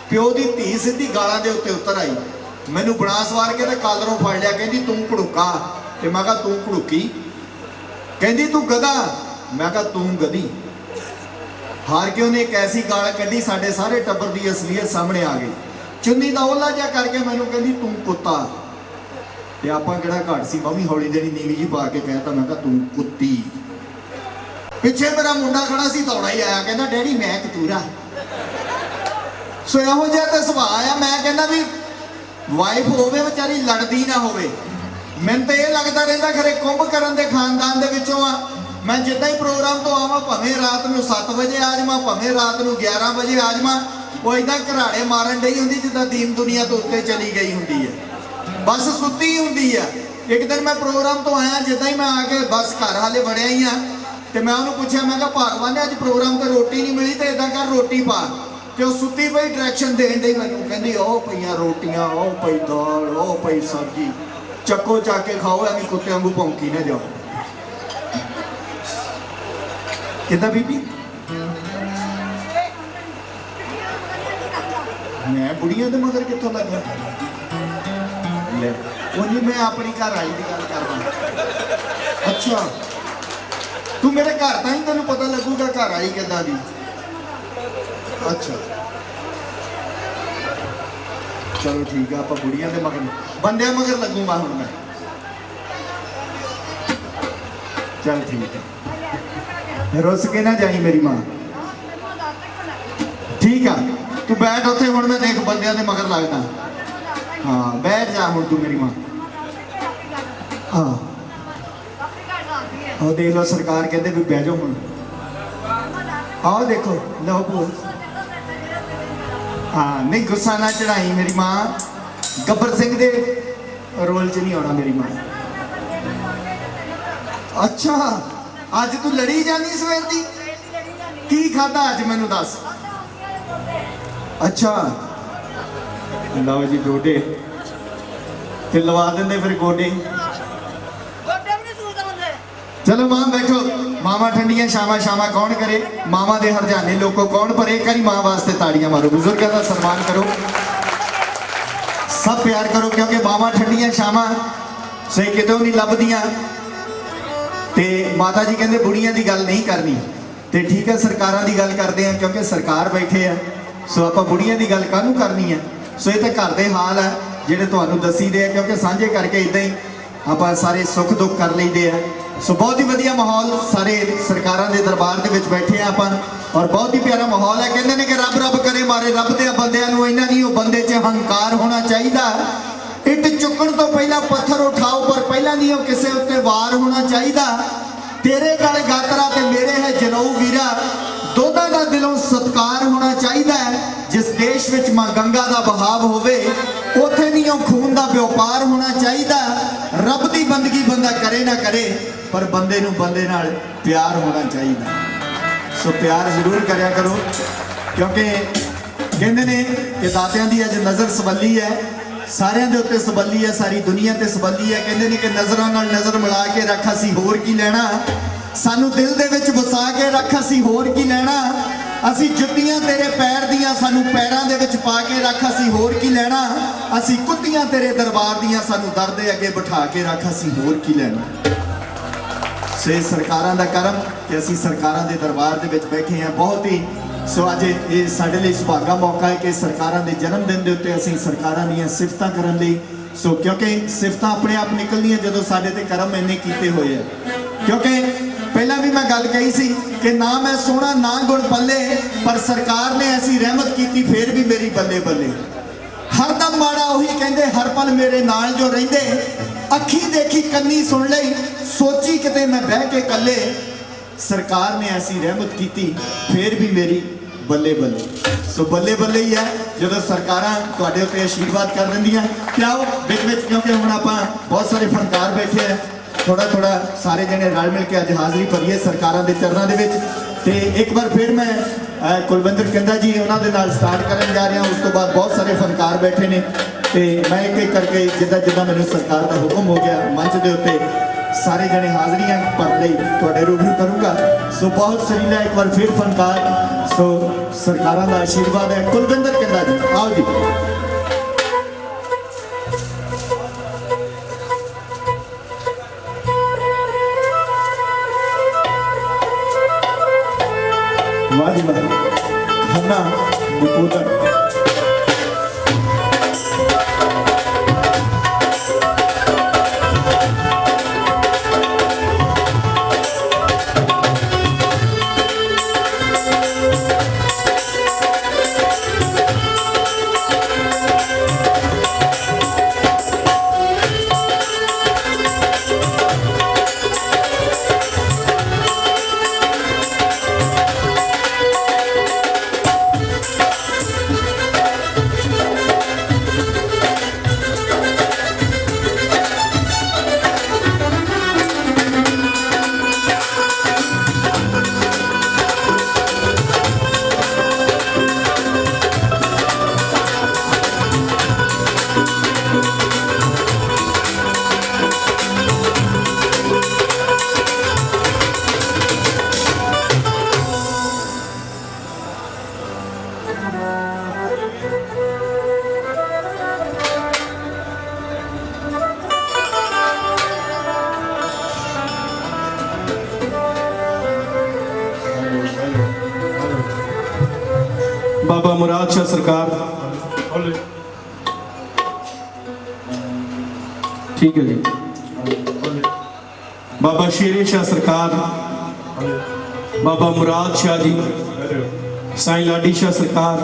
ਪਿਓ ਦੀ ਧੀ ਸਿੱਧੀ ਗਾਲਾਂ ਦੇ ਉੱਤੇ ਉਤਰ ਆਈ। ਮੈਨੂੰ ਬਣਾ ਸਵਾਰ ਕੇ ਤੇ ਕਾਲਰੋਂ ਫੜ ਲਿਆ, ਕਹਿੰਦੀ ਤੂੰ ਘੜੂਕਾ। ਤੇ ਮੈਂ ਕਿਹਾ ਤੂੰ ਘੜੂਕੀ। ਕਹਿੰਦੀ ਤੂੰ ਗਧਾ। ਮੈਂ ਕਿਹਾ ਤੂੰ ਗਧੀ। ਹਾਰ ਕੇ ਉਹਨੇ ਇੱਕ ਐਸੀ ਗਾਲ ਕੱਢੀ, ਸਾਡੇ ਸਾਰੇ ਟੱਬਰ ਦੀ ਅਸਲੀਅਤ ਸਾਹਮਣੇ ਆ ਗਈ। ਚੁੰਨੀ ਦਾ ਉਹਲਾ ਜਿਹਾ ਕਰਕੇ ਮੈਨੂੰ ਕਹਿੰਦੀ ਤੂੰ ਕੁੱਤਾ। ਤੇ ਆਪਾਂ ਕਿਹੜਾ ਘੱਟ ਸੀ, ਮੈਂ ਵੀ ਹੌਲੀ ਦੇਣੀ ਨੀਵੀਂ ਜੀ ਪਾ ਕੇ ਕਹਿਤਾ, ਮੈਂ ਕਿਹਾ ਤੂੰ ਕੁੱਤੀ। ਪਿੱਛੇ ਮੇਰਾ ਮੁੰਡਾ ਖੜਾ ਸੀ, ਦੌੜਾ ਹੀ ਆਇਆ, ਕਹਿੰਦਾ ਡੈਡੀ ਮੈਂ ਕਤੂਰਾ। ਸੋ ਇਹੋ ਜਿਹਾ ਤੇ ਸੁਭਾਅ ਆ। ਮੈਂ ਕਹਿੰਦਾ ਵੀ ਵਾਈਫ ਹੋਵੇ ਵਿਚਾਰੀ ਲੜਦੀ ਨਾ ਹੋਵੇ। ਮੈਨੂੰ ਤਾਂ ਇਹ ਲੱਗਦਾ ਰਹਿੰਦਾ ਖਰੇ ਕੁੰਭਕਰਨ ਦੇ ਖਾਨਦਾਨ ਦੇ ਵਿੱਚੋਂ ਆ। ਮੈਂ ਜਿੱਦਾਂ ਹੀ ਪ੍ਰੋਗਰਾਮ ਤੋਂ ਆਵਾਂ, ਭਾਵੇਂ ਰਾਤ ਨੂੰ 7 ਵਜੇ ਆ ਜਾਵਾਂ, ਭਾਵੇਂ ਰਾਤ ਨੂੰ 11 ਵਜੇ ਆ ਜਾਵਾਂ, ਉਹ ਇਦਾਂ ਘਰਾੜੇ ਮਾਰਨ ਡਈ ਹੁੰਦੀ ਜਿੱਦਾਂ ਦੀਨ ਦੁਨੀਆ ਤੋਂ ਉੱਤੇ ਚਲੀ ਗਈ ਹੁੰਦੀ ਹੈ, ਬਸ ਸੁੱਤੀ ਹੁੰਦੀ ਆ। ਇੱਕ ਦਿਨ ਮੈਂ ਪ੍ਰੋਗਰਾਮ ਤੋਂ ਆਇਆ, ਜਿੱਦਾਂ ਹੀ ਮੈਂ ਆ ਕੇ ਬਸ ਘਰ ਹਾਲੇ ਵੜਿਆ ਹੀ ਆ, ਤੇ ਮੈਂ ਉਹਨੂੰ ਪੁੱਛਿਆ, ਮੈਂ ਕਿਹਾ ਭਗਵਾਨ ਨੇ ਅੱਜ ਪ੍ਰੋਗਰਾਮ ਤੇ ਰੋਟੀ ਨਹੀਂ ਮਿਲੀ, ਤੇ ਇਦਾਂ ਕਰ ਰੋਟੀ ਪਾ। ਤੇ ਉਹ ਸੁੱਤੀ ਪਈ ਡਾਇਰੈਕਸ਼ਨ ਦੇਣ ਡਈ ਮੈਨੂੰ, ਕਹਿੰਦੀ ਉਹ ਪਈਆਂ ਰੋਟੀਆਂ, ਉਹ ਪਈ ਦਾਲ, ਉਹ ਪਈ ਸਬਜ਼ੀ, ਚੱਕੋ ਚੱਕ ਕੇ ਖਾਓ, ਐਵੇਂ ਕੁੱਤੇ ਵਾਂਗੂ ਭੌਂਕੀ ਨਾ ਜਾਓ। ਕਿੱਦਾਂ ਬੀਬੀ? ਮੈਂ ਬੁੜੀਆਂ ਦੇ ਮਗਰ ਕਿੱਥੋਂ ਲੱਗਾ? ਲੈ ਉਹਨੇ ਮੈਂ ਆਪਣੀ ਘਰ ਆਈ ਦੀ ਗੱਲ ਕਰਦਾ। ਅੱਛਾ ਤੂੰ ਮੇਰੇ ਘਰ ਤਾਂ ਹੀ ਤੈਨੂੰ ਪਤਾ ਲੱਗੂਗਾ ਘਰ ਆਈ ਕਿੱਦਾਂ ਦੀ। ਅੱਛਾ ਚਲੋ ਠੀਕ ਆ, ਆਪਾਂ ਬੁੜੀਆਂ ਦੇ ਮਗਰ ਬੰਦਿਆਂ ਮਗਰ ਲੱਗੂਗਾ ਹੁਣ ਮੈਂ। ਚੱਲ ਠੀਕ ਹੈ, ਰੁੱਸ ਕੇ ਨਾ ਜਾਈ ਮੇਰੀ ਮਾਂ। ਠੀਕ ਆ ਤੂੰ ਬੈਠ ਉੱਥੇ, ਹੁਣ ਮੈਂ ਦੇਖ ਬੰਦਿਆਂ ਦੇ ਮਗਰ ਲੱਗਦਾ। ਹਾਂ ਬੈਠ ਜਾ ਹੁਣ ਤੂੰ ਮੇਰੀ ਮਾਂ। ਹਾਂ ਉਹ ਦੇਖ ਲਓ ਸਰਕਾਰ ਕਹਿੰਦੇ ਵੀ ਬਹਿ ਜਾਓ ਹੁਣ। ਆਹ ਦੇਖੋ ਲਓ ਭੂਆ। ਹਾਂ ਨਹੀਂ ਗੁੱਸਾ ਨਾ ਚੜਾਈ ਮੇਰੀ ਮਾਂ, ਗੱਬਰ ਸਿੰਘ ਦੇ ਰੋਲ 'ਚ ਨਹੀਂ ਆਉਣਾ ਮੇਰੀ ਮਾਂ। ਅੱਛਾ ਅੱਜ ਤੂੰ ਲੜੀ ਜਾਂਦੀ ਸਵੇਰ ਦੀ, ਕੀ ਖਾਧਾ ਅੱਜ ਮੈਨੂੰ ਦੱਸ। ਅੱਛਾ ਲਓ ਜੀ ਗੋਡੇ ਤੇ ਲਵਾ ਦਿੰਦੇ ਫਿਰ ਗੋਡੇ। ਚਲੋ ਮਾਂ ਬੈਠੋ, ਮਾਵਾਂ ਠੰਡੀਆਂ ਛਾਵਾਂ ਛਾਵਾਂ ਕੌਣ ਕਰੇ, ਮਾਵਾਂ ਦੇ ਹਰਜਾਨੇ ਲੋਕੋ ਕੌਣ ਭਰੇ। ਕਰੀ ਮਾਂ ਵਾਸਤੇ ਤਾੜੀਆਂ ਮਾਰੋ, ਬਜ਼ੁਰਗਾਂ ਦਾ ਸਨਮਾਨ ਕਰੋ, ਸਭ ਪਿਆਰ ਕਰੋ, ਕਿਉਂਕਿ ਮਾਵਾਂ ਠੰਡੀਆਂ ਛਾਵਾਂ ਸਹੀ ਕਿਤੋਂ ਨਹੀਂ ਲੱਭਦੀਆਂ। ਤੇ ਮਾਤਾ ਜੀ ਕਹਿੰਦੇ ਬੁੜੀਆਂ ਦੀ ਗੱਲ ਨਹੀਂ ਕਰਨੀ, ਤੇ ਠੀਕ ਹੈ ਸਰਕਾਰਾਂ ਦੀ ਗੱਲ ਕਰਦੇ ਆ, ਕਿਉਂਕਿ ਸਰਕਾਰ ਬੈਠੇ ਆ। ਸੋ ਆਪਾਂ ਬੁੜੀਆਂ ਦੀ ਗੱਲ ਕਾਹਨੂੰ ਕਰਨੀ ਹੈ। ਸੋ ਇਹ ਤਾਂ ਘਰ ਦੇ ਹਾਲ ਆ ਜਿਹੜੇ ਤੁਹਾਨੂੰ ਦੱਸੀਦੇ ਆ, ਕਿਉਂਕਿ ਸਾਂਝੇ ਕਰਕੇ ਇਦਾਂ ਹੀ ਆਪਾਂ ਸਾਰੇ ਸੁੱਖ ਦੁੱਖ ਕਰ ਲਈਦੇ ਆ। ਸੋ ਬਹੁਤ ਹੀ ਵਧੀਆ ਮਾਹੌਲ, ਸਾਰੇ ਸਰਕਾਰਾਂ ਦੇ ਦਰਬਾਰ ਦੇ ਵਿੱਚ ਬੈਠੇ ਆ ਆਪਾਂ, ਔਰ ਬਹੁਤ ਹੀ ਪਿਆਰਾ ਮਾਹੌਲ ਹੈ। ਕਹਿੰਦੇ ਨੇ ਕਿ ਰੱਬ ਰੱਬ ਕਰੇ ਮਾਰੇ ਰੱਬ ਦੇ ਬੰਦਿਆਂ ਨੂੰ, ਇਹਨਾਂ ਨਹੀਂ ਉਹ ਬੰਦੇ 'ਚ ਹੰਕਾਰ ਹੋਣਾ ਚਾਹੀਦਾ। ਇੱਟ ਚੁੱਕਣ ਤੋਂ ਪਹਿਲਾਂ ਪੱਥਰ ਉਠਾਓ, ਪਰ ਪਹਿਲਾਂ ਨਹੀਂ ਉਹ ਕਿਸੇ ਉੱਤੇ ਵਾਰ ਹੋਣਾ ਚਾਹੀਦਾ। ਤੇਰੇ ਗਲ ਗਾਤਰਾ ਤੇ ਮੇਰੇ ਹੈ ਜਨਊ ਵੀਰਾ, ਦੋਨਾਂ ਦਾ ਦਿਲੋਂ ਸਤਿਕਾਰ ਹੋਣਾ ਚਾਹੀਦਾ ਹੈ। ਜਿਸ ਦੇਸ਼ ਵਿੱਚ ਮਾਂ ਗੰਗਾ ਦਾ ਬਹਾਵ ਹੋਵੇ, ਉੱਥੇ ਨਹੀਂ ਉਹ ਖੂਨ ਦਾ ਵਪਾਰ ਹੋਣਾ ਚਾਹੀਦਾ। ਰੱਬ ਦੀ ਬੰਦਗੀ ਬੰਦਾ ਕਰੇ ਨਾ ਕਰੇ, ਪਰ ਬੰਦੇ ਨੂੰ ਬੰਦੇ ਨਾਲ ਪਿਆਰ ਹੋਣਾ ਚਾਹੀਦਾ। ਸੋ ਪਿਆਰ ਜ਼ਰੂਰ ਕਰਿਆ ਕਰੋ, ਕਿਉਂਕਿ ਕਹਿੰਦੇ ਨੇ ਕਿ ਦਾਤਿਆਂ ਦੀ ਅੱਜ ਨਜ਼ਰ ਸਵੱਲੀ ਹੈ, ਸਾਰਿਆਂ ਦੇ ਉੱਤੇ ਸਵੱਲੀ ਹੈ, ਸਾਰੀ ਦੁਨੀਆ ਤੇ ਸਵੱਲੀ ਹੈ। ਕਹਿੰਦੇ ਨੇ ਕਿ ਨਜ਼ਰਾਂ ਨਾਲ ਨਜ਼ਰ ਮਿਲਾ ਕੇ ਰੱਖ, ਅਸੀਂ ਹੋਰ ਕੀ ਲੈਣਾ, ਸਾਨੂੰ ਦਿਲ ਦੇ ਵਿੱਚ ਵਸਾ ਕੇ ਰੱਖ, ਅਸੀਂ ਹੋਰ ਕੀ ਲੈਣਾ, ਅਸੀਂ ਜੁੱਤੀਆਂ ਤੇਰੇ ਪੈਰ ਦੀਆਂ ਸਾਨੂੰ ਪੈਰਾਂ ਦੇ ਵਿੱਚ ਪਾ ਕੇ ਰੱਖ, ਅਸੀਂ ਹੋਰ ਕੀ ਲੈਣਾ, ਅਸੀਂ ਕੁੱਤੀਆਂ ਤੇਰੇ ਦਰਬਾਰ ਦੀਆਂ ਸਾਨੂੰ ਦਰ ਦੇ ਅੱਗੇ ਬਿਠਾ ਕੇ ਰੱਖ, ਅਸੀਂ ਹੋਰ ਕੀ ਲੈਣਾ। ਸੇ ਸਰਕਾਰਾਂ ਦਾ ਕਰਮ ਕਿ ਅਸੀਂ ਸਰਕਾਰਾਂ ਦੇ ਦਰਬਾਰ ਦੇ ਵਿੱਚ ਬੈਠੇ ਹਾਂ। ਬਹੁਤ ਹੀ ਸੋ ਅੱਜ ਇਹ ਸਾਡੇ ਲਈ ਸੁਭਾਗਾ ਮੌਕਾ ਹੈ ਕਿ ਸਰਕਾਰਾਂ ਦੇ ਜਨਮ ਦਿਨ ਦੇ ਉੱਤੇ ਅਸੀਂ ਸਰਕਾਰਾਂ ਦੀਆਂ ਸਿਫਤਾਂ ਕਰਨ ਲਈ, ਸੋ ਕਿਉਂਕਿ ਸਿਫਤਾਂ ਆਪਣੇ ਆਪ ਨਿਕਲਦੀਆਂ ਜਦੋਂ ਸਾਡੇ ਤੇ ਕਰਮ ਇੰਨੇ ਕੀਤੇ ਹੋਏ ਆ। ਕਿਉਂਕਿ ਪਹਿਲਾਂ ਵੀ ਮੈਂ ਗੱਲ ਕਹੀ ਸੀ ਕਿ ਨਾ ਮੈਂ ਸੋਹਣਾ ਨਾ ਗੁਣ ਪੱਲੇ, ਪਰ ਸਰਕਾਰ ਨੇ ਐਸੀ ਰਹਿਮਤ ਕੀਤੀ ਫੇਰ ਵੀ ਮੇਰੀ ਬੱਲੇ ਬੱਲੇ। ਹਰਦਮ ਮਾੜਾ ਉਹੀ ਕਹਿੰਦੇ, ਹਰ ਪਲ ਮੇਰੇ ਨਾਲ ਜੋ ਰਹਿੰਦੇ, ਅੱਖੀ ਦੇਖੀ ਕੰਨੀ ਸੁਣ ਲਈ, ਸੋਚੀ ਕਿਤੇ ਮੈਂ ਬਹਿ ਕੇ ਕੱਲੇ, ਸਰਕਾਰ ਨੇ ਐਸੀ ਰਹਿਮਤ ਕੀਤੀ ਫੇਰ ਵੀ ਮੇਰੀ ਬੱਲੇ ਬੱਲੇ। ਸੋ ਬੱਲੇ ਬੱਲੇ ਹੀ ਹੈ ਜਦੋਂ ਸਰਕਾਰਾਂ ਤੁਹਾਡੇ ਉੱਤੇ ਆਸ਼ੀਰਵਾਦ ਕਰ ਦਿੰਦੀਆਂ। ਕਿ ਆਓ ਵਿੱਚ ਵਿੱਚ, ਕਿਉਂਕਿ ਹੁਣ ਆਪਾਂ ਬਹੁਤ ਸਾਰੇ ਫਨਕਾਰ ਬੈਠੇ ਆ, ਥੋੜਾ ਥੋੜਾ ਸਾਰੇ ਜਣੇ ਰਲ ਮਿਲ ਕੇ ਅੱਜ ਹਾਜ਼ਰੀ ਭਰੀਏ ਸਰਕਾਰਾਂ ਦੇ ਚਰਨਾਂ ਦੇ ਵਿੱਚ। ਤੇ ਇੱਕ ਵਾਰ ਫਿਰ ਮੈਂ ਕੁਲਵਿੰਦਰ ਕਹਿੰਦਾ ਜੀ ਉਹਨਾਂ ਦੇ ਨਾਲ ਸਟਾਰਟ ਕਰਨ ਜਾ ਰਿਹਾ। ਉਸ ਤੋਂ ਬਾਅਦ ਬਹੁਤ ਸਾਰੇ ਫਨਕਾਰ ਬੈਠੇ ਨੇ ਤੇ ਮੈਂ ਇੱਕ ਇੱਕ ਕਰਕੇ ਜਿੱਦਾਂ ਜਿੱਦਾਂ ਮੈਨੂੰ ਸਰਕਾਰ ਦਾ ਹੁਕਮ ਹੋ ਗਿਆ ਮੰਚ ਦੇ ਉੱਤੇ ਸਾਰੇ ਜਣੇ ਹਾਜ਼ਰੀਆਂ ਭਰ ਲਈ ਤੁਹਾਡੇ ਰੂਬਰੂ ਕਰੂੰਗਾ। ਸੋ ਬਹੁਤ ਸਰੀਲਾ ਇੱਕ ਵਾਰ ਫਿਰ ਫਨਕਾਰ। ਸੋ ਸਰਕਾਰਾਂ ਦਾ ਆਸ਼ੀਰਵਾਦ ਹੈ। ਕੁਲਵਿੰਦਰ ਕਹਿੰਦਾ ਜੀ ਆਓ ਜੀ। ਵਾਹ ਜੀ ਵਾਹ, ਹੰਨਾ ਨਕੋਦਰ। बाबा मुराद शाह सरकार, ठीक है जी। बाबा शेरे शाह सरकार, बाबा मुराद शाह जी, साईं लाडी शाह सरकार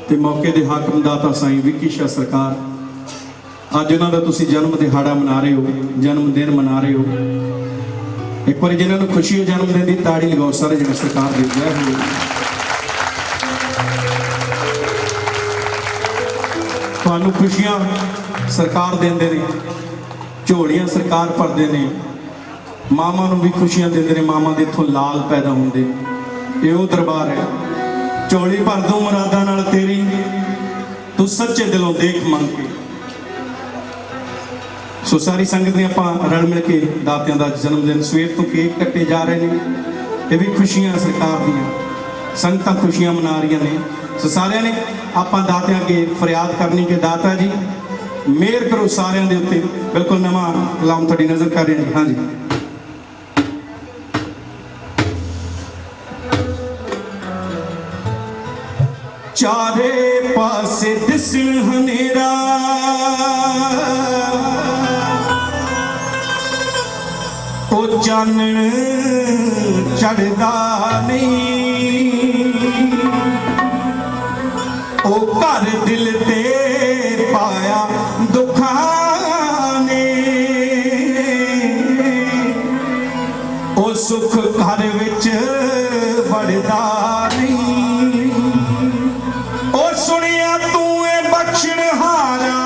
ते मौके दे हाकम दाता साईं विक्की शाह सरकार। अज उन्हां दा तुसीं जन्म दिहाड़ा मना रहे हो, जन्म दिन मना रहे हो। एक बार जिन्होंने खुशी है जन्म दिन की ताड़ी लगाओ सारे जने सरकार दे जय हो। ਤੁਹਾਨੂੰ खुशियां सरकार देंदे ने, झोलियां सरकार भरदे ने, मावां नूं भी खुशियां देंदे ने, मावां दे इत्थों लाल पैदा होंदे। ये वो दरबार है, झोली भर दूं मुरादां नाल तेरी, तू सच्चे दिलों देख मंग के। सो सारी संगत ने आपां रल मिल के दातियां दा जन्मदिन सवेर तो केक कट्टे जा रहे हैं। ये भी खुशियां सरकार दियां, संगतां खुशियां मना रही ने। सो सारियां ने आपां दातियां के फरियाद करनी कि दाता जी मेहर करो सारियां दे उत्ते। बिल्कुल नवां कलाम तुहाडी नज़र कर रहे हैं। हाँ जी, चारे पासे दिसन हनेरा, ओ चानण चढ़दा नहीं, ओ घर दिल ते पाया दुखां ने, ओ सुख घर विच वड़दा नहीं। ओ सुनिया तू ए बख्शणहारा,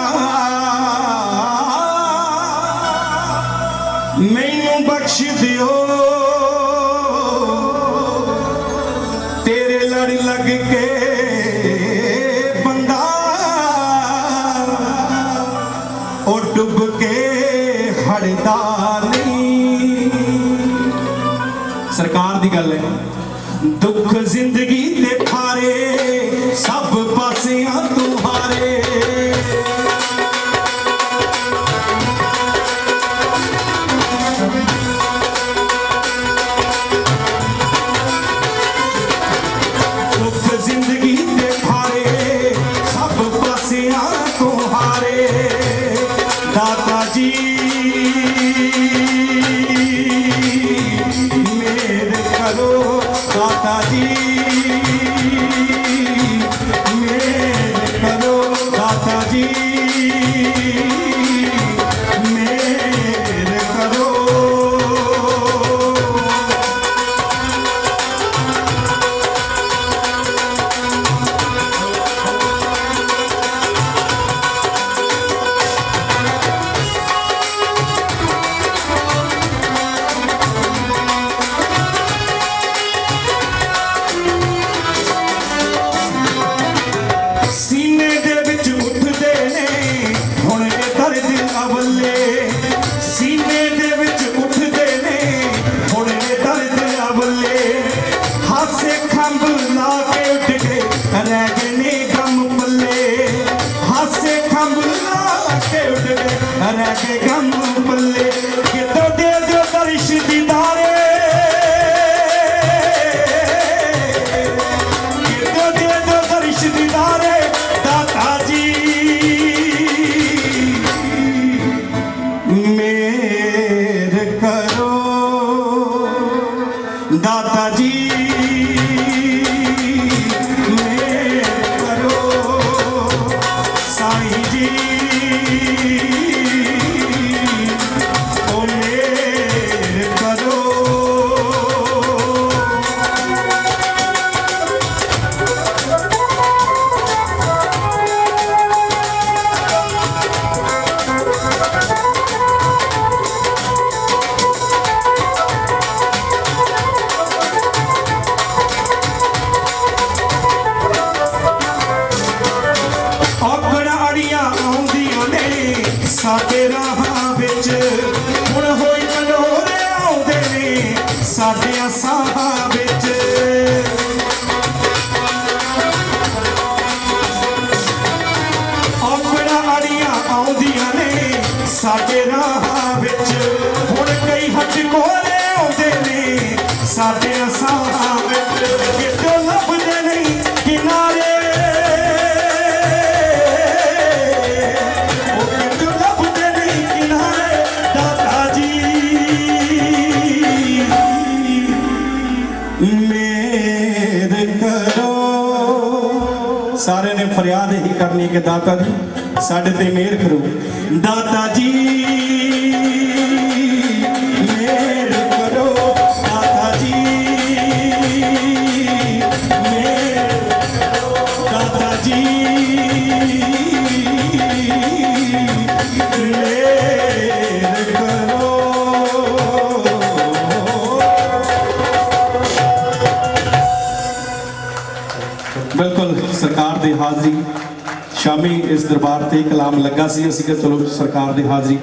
मैनू बख्श दियो, तेरे लड़ लग के पड़दा नहीं। सरकार दी गल है, दुख जिंदगी दे फारे सब पासियां तू हारे। जिंदगी दे फारे सब पासियां को हारे। दाता जी मेर करो, दाता जी मेर करो, दाता जी मेर करो। सीने दे विच उठदे ने हुण ये दर्द अवले। सीने दे विच उठदे ने हुण ये दर्द अवले। हासे खंभ ला के उठ गए रह गए ने गम पल्ले। हासे खंभ ला के उठ गए रह गए गम पल्ले। कितों दे दो दर्श दीदारे, कितों दे दो दर्श दीदारे। दाता जी मेर करो, दाता जी मेर करो। साईं जी ओ मेर करो। साडे राहां विच हुण होई कंडोरे आउंदे ने साडे साहां विच। अपना अड़ियां आउंदियां ने साडे राहां विच। हुण कई हट कोले आउंदे ने साडे साहां विच। कितों लभदे नहीं किनारे, मेर करो। सारे ने फरियाद ही करनी कि दाता जी साढ़े ते मेर करो। दाता जी मेर करो, दाता जी मेर करो, दाता जी मेर करो। बिल्कुल सरकार की हाज़री शामी इस दरबार से कलाम लगा सी। असीं कहा चलो सरकार की हाज़री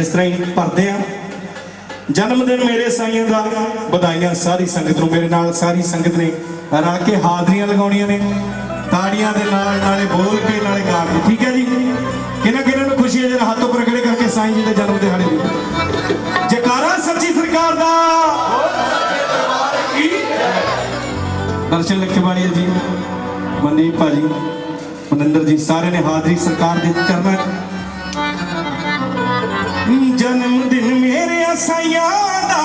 इस तरह ही भरते हैं। जन्मदिन मेरे साईं का बधाइयां सारी संगत नूं। मेरे नाल सारी संगत ने रल के हाज़रियां लगाउणियां ने ताड़ियां दे नाल, नाले बोल के नाले गा के। ठीक है जी, किन्हां किन्हां नूं खुशी है जरा हाथ ऊपर खड़े करके साईं जी के जन्म दिहाड़े दी जयकारा सच्ची सरकार दा। दर्शन लखवाणिया जी, मनदीप भाजी, मनिंदर जी सारे ने हाज़री सरकार दे चरणा। जन्मदिन मेरे साईयां दा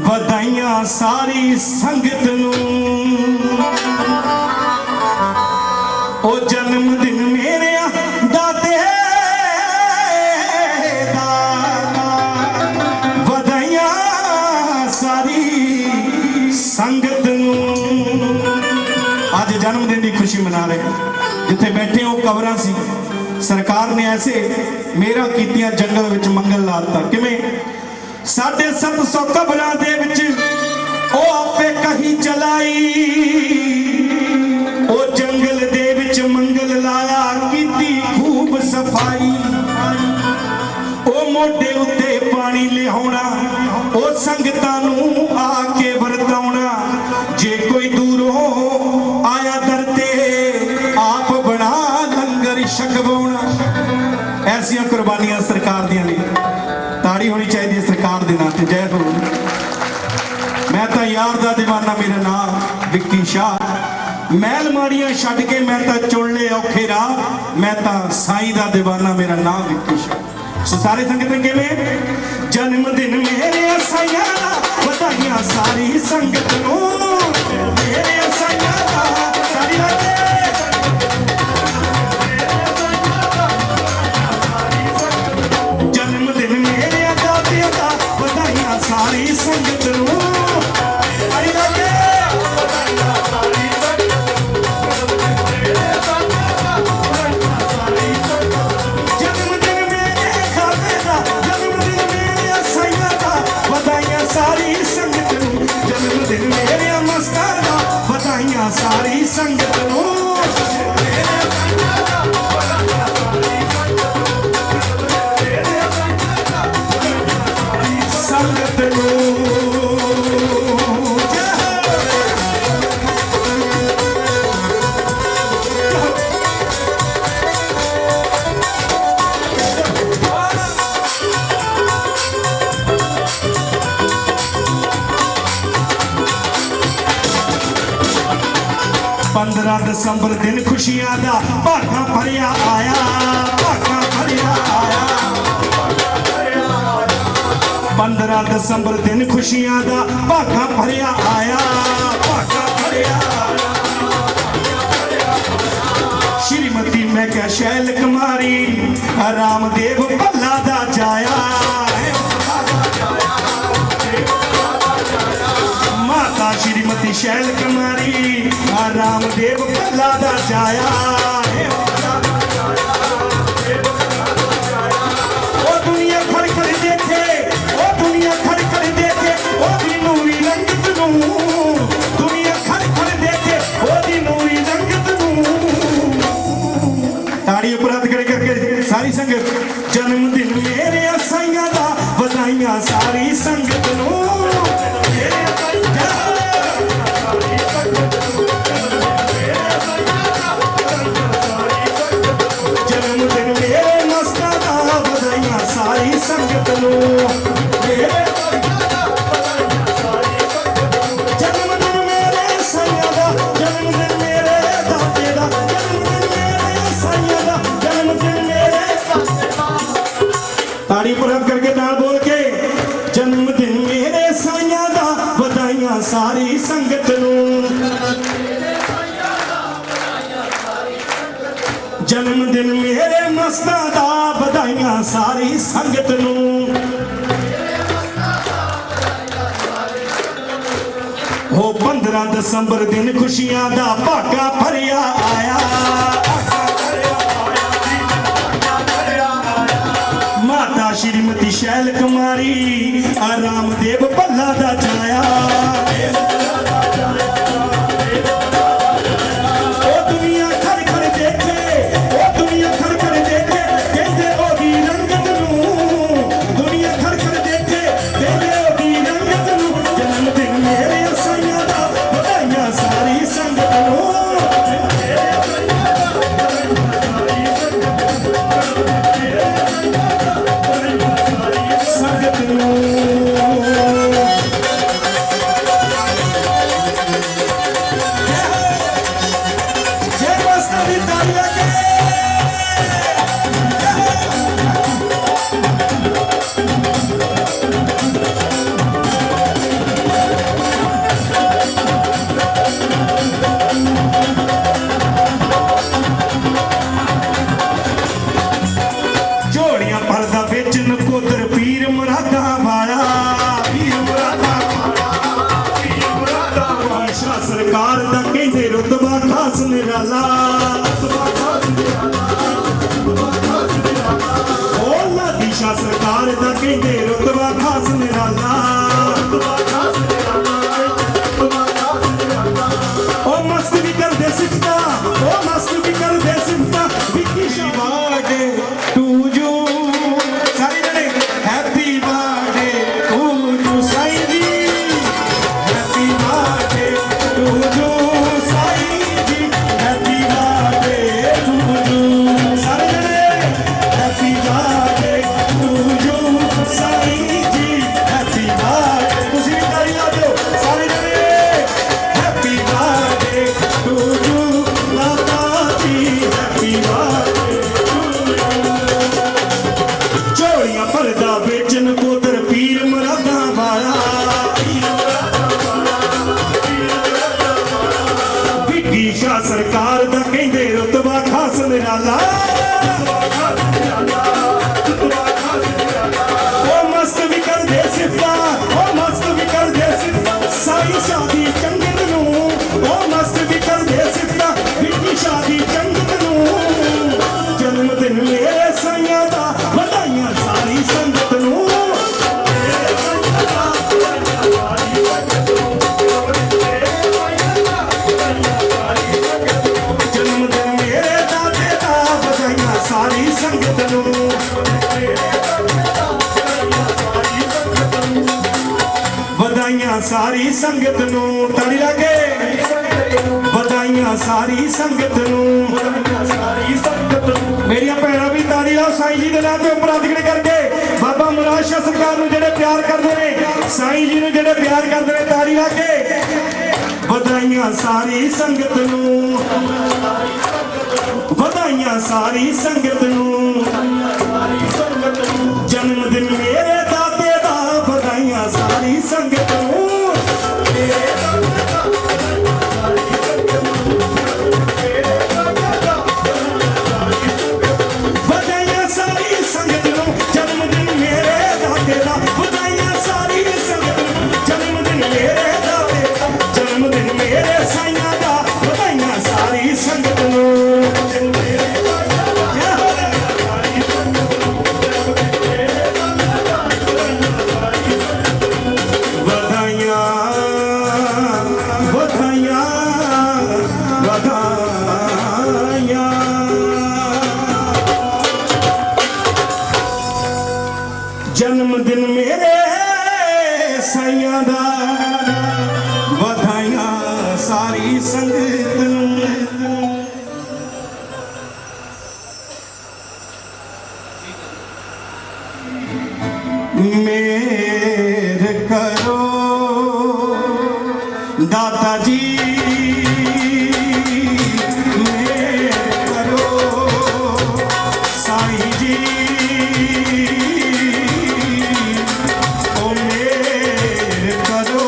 बधाइयां सारी संगत नूं। ओ जन्मदिन मेरे दाते दा बधाइयां सारी संगत नूं। अज जन्मदिन की खुशी मना रहे जिथे बैठे हो कबरां सी। सरकार ने ऐसे मेरा कीतियां जंगल विच मंगल लाता। किवें 750 कबरां दे विच ओ आपे कही चलाई। ओ जंगल दे विच मंगल लाया कीती खूब सफाई। दीवाना मेरा नाम विक्की शाह मैल माड़ियां छड्ड के मैं तां चुन ले औखे राह मैं तां साईं दा दीवाना मेरा नाम विक्की शाह। सो सारे संगत किवें जन्मदिन मेरे साईं दा बधाइयां सारी संगत नूं मेरे साईं दा सारी रात जन्मदिन मेरे दादियां दा बधाइयां सारी संगत नूं सारी रात जन्मदिन मेरे खाते दा जन्मदिन मेरे साईं दा बधाइयां सारी संगत नूं जन्मदिन मेरे मस्तां दा बधाइयां सारी संगत नूं संगत नूं पंद्रह दिसंबर दिन खुशियां दा भागा भरिया आया भागा भरिया आया 15 दिसंबर दिन खुशियां दा भागा भरिया आया भागा भरिया श्रीमती मैं क्या शैल कुमारी रामदेव भल्ला दा जाया माता श्रीमती शैल कुमारी रामदेव भल्ला दा जाया ओ दुनिया खड़ खड़ देखे ओ दुनिया खड़ खड़ देखे ओ दी नूरी रंगत नूं दुनिया खड़ खड़ देखे ओ दी नूरी रंगत नूं ताड़ी उपर हाथ खड़े करके सारी संगत जन्मदिन मेरे साईं दा बधाइयां सारी संगत नूं जन्मदिन मेरे मस्तां दा बधाइयां सारी संगत नूं जन्मदिन मेरे साईं दा जन्मदिन मेरे दाते दा जन्मदिन मेरे साईं दा जन्मदिन मेरे ताड़ी पर हाथ करके नाल बोल के जन्मदिन मेरे साईं दा बधाइयां सारी संगत नूं जन्मदिन मेरे मस्तां दा बधाइयां सारी संगत नूं हो 15 दिसंबर दिन खुशियां दा भागा भरिया आया माता श्रीमती शैल कुमारी रामदेव भल्ला दा जाया ओ दुनिया खड़ खड़ देखे ओ दुनिया खड़ खड़ देखे कहते ओदी रंगत नूं दुनिया खड़ खड़ देखे कहते ओदी रंगत नूं जन्मदिन मेरे साईं दा बधाइयां सारी संगत नूं संगत नूं जय मस्तां दी तालियां के जोड़ियां भरदा बेच नकोदर पीर मुरादा वाला पीर मुरादा वाला शाह सरकार दा कहंदे रुतबा खास निराला ओ लादी शाह सरकार दा कहंदे रुतबा खास निराला ओ मस्त भी कर दे सिफता ओ मस्त भी कर दे सिफता Vicky Shah birthday to you सारे जने happy birthday to you Sai ji happy birthday to you Sai ji happy birthday to you सारे जने happy birthday to you Sai ji happy birthday तुसी भी ताली ला दो सारे जने सरकार दा कहंदे रुतबा खास निराला ओ मस्त भी कर दे सिफता ओ मस्त भी कर दे सिफता साई शादी चंगत नू ओ मस्त भी कर दे सिफता बिकी शादी चंगत नू जन्मदिन मेरे साईं दा बधाइयां सारी संगत नू सारी संगत नू बधाइयां सारी संगत नू ताली लागे बधाइयां सारी संगत नू मेरिया भैणां भी ताली लाओ साईं जी दे नाम ते उपर हत्थ खड़े करके बाबा मुराद शाह सरकार नू जेड़े प्यार करदे ने साईं जी नू जेड़े प्यार करदे ने ताली लागे बधाइयां सारी संगत नू बधाइयां सारी संगत नू जन्मदिन मेरे दाते दा बधाइयां सारी संगत नू बधाइयां सारी संगत नू जन्मदिन मेरे दाते दा बधाइयां सारी संगत नू जन्मदिन मेरे दाते दा जन्मदिन मेरे साईं दा बधाइयां सारी संगत नू जन्मदिन मेरे साईं दा बधाइयां सारी संगत नू मेर करो दाता जी मेर करो साईं जी ओ मेर करो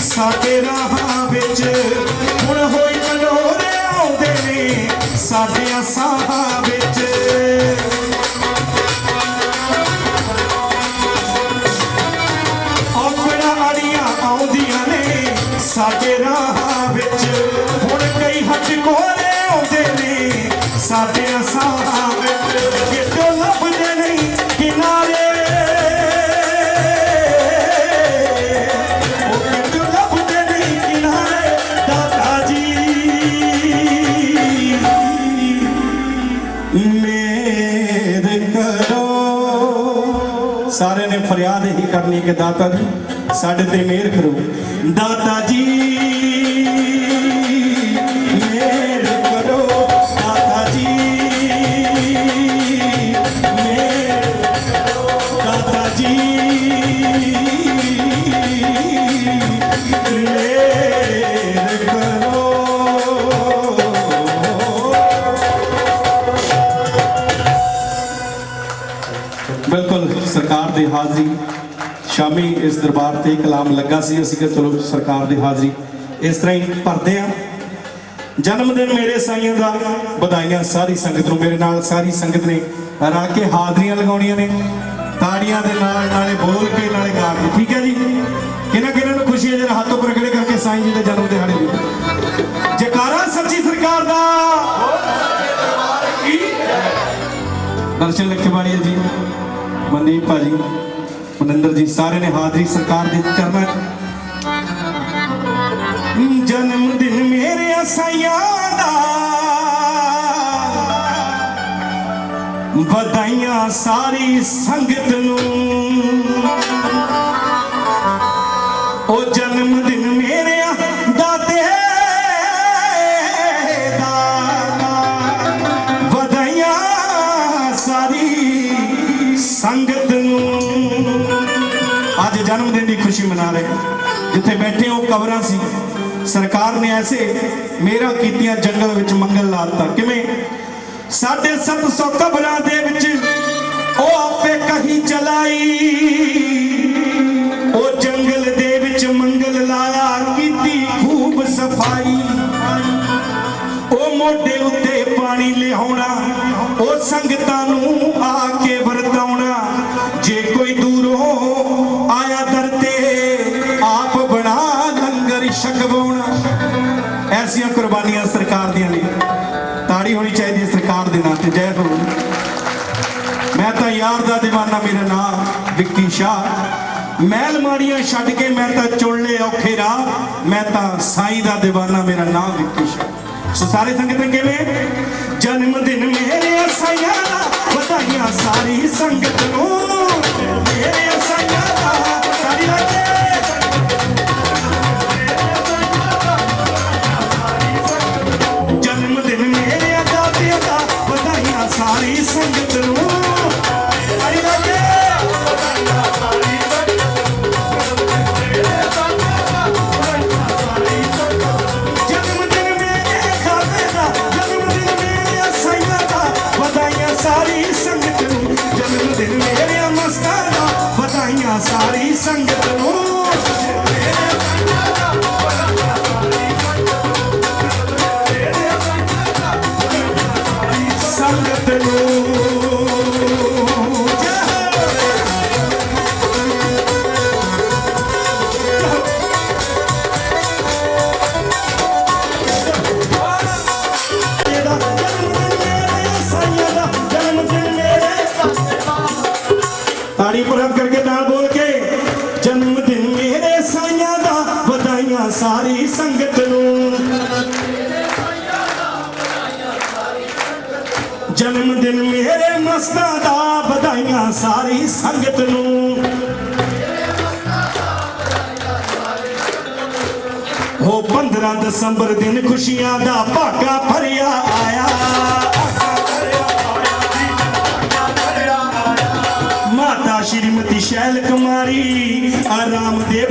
साडे राहां विच हुण होई कलोरे आउंदे ने साडे साहां विच अपना अड़ियां आउंदियां ने साडे राहां विच हुण कई हट कोले आउंदे ने साडे साहां विच कितों लभदे नहीं किनारे सारे ने फरियाद ही करनी कि दाता जी साढ़े ते मेहर करो दाता जी मेहर करो दाता जी मेहर करो दाता जी मेहर करो बिल्कुल सरकार दे हाज़री शामी इस दरबार ते कलाम लगा सी असीं कि चलो सरकार दे हाज़री इस तरह ही भरते हैं जन्मदिन मेरे साईं दा बधाइयां सारी संगत नूं मेरे नाल सारी संगत ने रल के हाज़रियां लगाउणियां ने ताड़ियां दे नाल नाले बोल के नाले गा के ठीक है जी किन्हां किन्हां नूं खुशी है जरा हाथ ऊपर खड़े करके साईं जी दे जन्म दिहाड़े दी जयकारा सच्ची सरकार दा दर्शन लखवाणी जी मनदीप भाजी मनिंदर जी सारे ने हाजरी सरकार दी करना जन्मदिन मेरे साईं दा बधाइयां सारी संगत नूं ओ जन्मदिन मेरे दाते दा बधाइयां सारी ਸੰਗਤ ਨੂੰ। ਅੱਜ ਜਨਮ ਦਿਨ ਦੀ ਖੁਸ਼ੀ ਮਨਾ ਰਹੇ ਜਿੱਥੇ ਬੈਠੇ ਹੋ ਕਬਰਾਂ ਸੀ ਸਰਕਾਰ ਨੇ ਐਸੇ ਮੇਰਾ ਕੀਤੀਆਂ ਜੰਗਲ ਵਿੱਚ ਮੰਗਲ ਲਾਤਾ। ਕਿਵੇਂ 750 ਕਬਰਾਂ ਦੇ ਵਿੱਚ ਉਹ ਆਪੇ ਕਹੀ ਚਲਾਈ, ਉਹ ਜੰਗਲ ਦੇ ਵਿੱਚ ਮੰਗਲ ਲਾਇਆ ਕੀਤੀ ਖੂਬ ਸਫਾਈ। ਉਹ ਮੋਢੇ ਉੱਤੇ ਪਾਣੀ ਲਿਆਉਣਾ, ਉਹ ਸੰਗਤਾਂ ਨੂੰ ਆ ਕੇ ਵਰਤਾਉਣਾ। ਜੇ ਕੋਈ ਦੂਰੋਂ ਆਇਆ ਦਰ ਤੇ ਆਪ ਬਣਾ ਲੰਗਰ ਛਕਵਾਉਣਾ। ਐਸੀਆਂ ਕੁਰਬਾਨੀਆਂ ਸਰਕਾਰ ਦੀਆਂ ਨੇ, ਤਾੜੀ ਹੋਣੀ ਚਾਹੀਦੀ ਹੈ ਸਰਕਾਰ ਦੇ ਨਾਂ ਤੇ। ਜੈ ਹੋ। ਮੈਂ ਤਾਂ ਯਾਰ ਦਾ ਦੀਵਾਨਾ, ਮੇਰਾ ਨਾਮ ਵਿੱਕੀ ਸ਼ਾਹ। ਮਹਿਲ ਮਾੜੀਆਂ ਛੱਡ ਕੇ ਮੈਂ ਤਾਂ ਚੁਣ ਲਏ ਔਖੇ ਰਾਹ, ਮੈਂ ਤਾਂ ਸਾਈਂ ਦਾ ਦੀਵਾਨਾ, ਮੇਰਾ ਨਾਮ ਵਿੱਕੀ ਸ਼ਾਹ। ਸੋ ਸਾਰੇ ਸੰਗਤ ਕਿਵੇਂ ਜਨਮ ਦਿਨ ਮੇਰੇ ਸਾਈਆਂ ਦਾ, ਵਧਾਈਆਂ ਸਾਰੀ ਸੰਗਤ ਨੂੰ। ਮੇਰੇ ਸਾਈਆਂ ਦਾ ਸਾਰੀ ਰਾਤੇ ਜਨਮ ਦਿਨ ਮੇਰੇ ਦਾਦਿਆਂ ਦਾ, ਵਧਾਈਆਂ ਸਾਰੀ ਸੰਗਤ ਨੂੰ। ਸਾਰੀ ਰਾਤੇ ਸਾਰੀ ਸੰਗਤ ਨੂੰ। ਸੰਗਤ ਨੂੰ ਤਾੜੀ ਪੁਰਬ ਕਰਕੇ ਨਾਲ ਬੋਲ ਕੇ ਜਨਮ ਦਿਨ ਮੇਰੇ ਸਾਈਆਂ ਦਾ, ਵਧਾਈਆਂ ਸਾਰੀ ਸੰਗਤ ਨੂੰ। ਜਨਮ ਦਿਨ ਮੇਰੇ ਮਸਤਾਂ ਦਾ, ਵਧਾਈਆਂ ਸਾਰੀ ਸੰਗਤ ਨੂੰ। ਹੋ 15 ਦਸੰਬਰ ਦਿਨ ਖੁਸ਼ੀਆਂ ਦਾ ਭਾਗਾ ਭਰਿਆ ਆਇਆ। ਮਾਤਾ ਸ਼੍ਰੀਮਤੀ ਸ਼ੈਲ ਕੁਮਾਰੀ ਆਰਾਮ ਦੇ